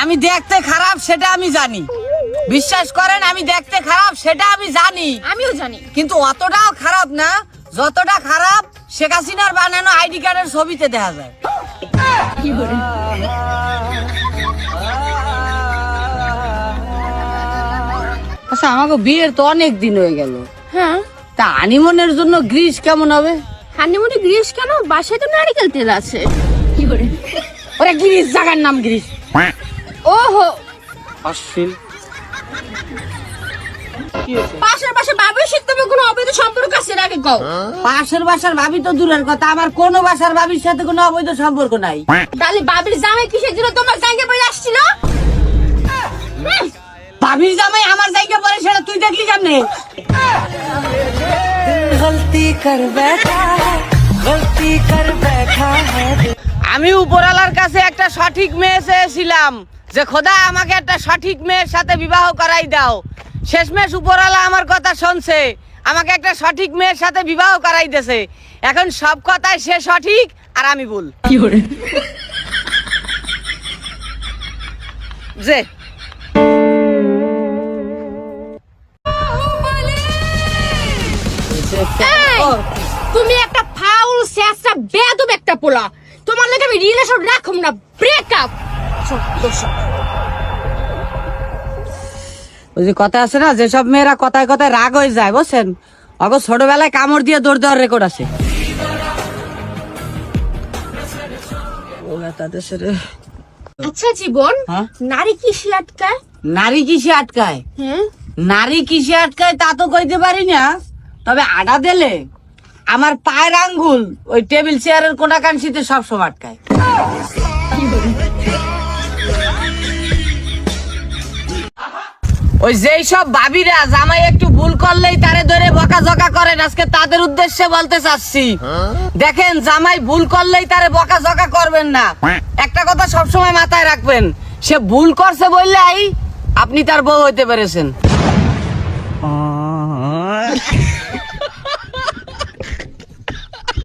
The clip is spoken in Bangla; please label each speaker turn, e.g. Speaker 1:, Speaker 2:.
Speaker 1: আমি দেখতে খারাপ সেটা আমি জানি, বিশ্বাস করেন আমি দেখতে খারাপ সেটা আমি জানি,
Speaker 2: আমিও জানি,
Speaker 1: কিন্তু অতটাও খারাপ না যতটা খারাপ শেখ হাসিনার বানানো আইডি কার্ডের ছবিতে দেখা যায়। আচ্ছা, আমাকে বিয়ের তো অনেক দিন হয়ে গেল,
Speaker 2: হ্যাঁ
Speaker 1: তা হানিমুনের জন্য গ্রিস কেমন হবে?
Speaker 2: হানিমুনে গ্রিস কেন? বাসায় তো নারিকেল তেল আছে। কি করে?
Speaker 1: ওরে গ্রিস, জায়গার নাম গ্রিস।
Speaker 2: ওহো,
Speaker 1: অশ্লীল।
Speaker 2: পাশের পাশে বাবার সাথে তোমার কোনো অবৈধ সম্পর্ক আছে নাকি কও?
Speaker 1: পাশের বাসার ভাবি তো দূরের কথা, আমার কোন বাসার ভাবির সাথে কোনো অবৈধ সম্পর্ক নাই।
Speaker 2: তাহলে বাবির জামাই কিসের জন্য তোমার জায়গা পড়ে আসছিল?
Speaker 1: ভাবির জামাই আমার জায়গা পরে সেটা তুই দেখলি কেমনে? আমি উপরওয়ালার কাছে একটা সঠিক মেয়ে চেয়েছিলাম যে খোদা আমাকে একটা সঠিক মেয়ের সাথে বিবাহ করাই দাও। শেষমেশ উপরওয়ালা আমার কথা শুনছে, আমাকে একটা সঠিক মেয়ের সাথে বিবাহ করাই দিয়েছে। এখন সব কথায় সে সঠিক আর আমি ভুল। কি করে যে
Speaker 2: এই, তুমি একটা ফাউল শেষটা বেয়াদব একটা পোলা। তোমার লাগে আমি রিলেশন রাখুম না, ব্রেকআপ।
Speaker 1: ওই যে কথা আছে না, যেসব মেয়েরা কথায় কথায় রাগ হয়ে যায়, বুঝছেন, অগো ছোটবেলায় কামড় দিয়ে দৌড় দেওয়ার রেকর্ড আছে।
Speaker 2: আচ্ছা জীবন,
Speaker 1: হ্যাঁ?
Speaker 2: নারী কিসে আটকায়?
Speaker 1: নারী কিসে আটকায়?
Speaker 2: হ্যাঁ,
Speaker 1: নারী কিসে আটকায় তা তো কইতে পারি না, তবে আডা দিলে আমার পায়ের আঙ্গুল ওই টেবিল চেয়ারের কোনা কানসিতে সবসময় আটকায়। ওই যেই সব ভাবিরা জামাই একটু ভুল করলেই তারে ধরে বকাঝকা করেন, আজকে তাদের উদ্দেশ্যে বলতে চাচ্ছি, দেখেন জামাই ভুল করলেই তারে বকাঝকা করবেন না। একটা কথা সবসময় মাথায় রাখবেন, সে ভুল করছে বললেই আপনি তার বউ হইতে পেরেছেন।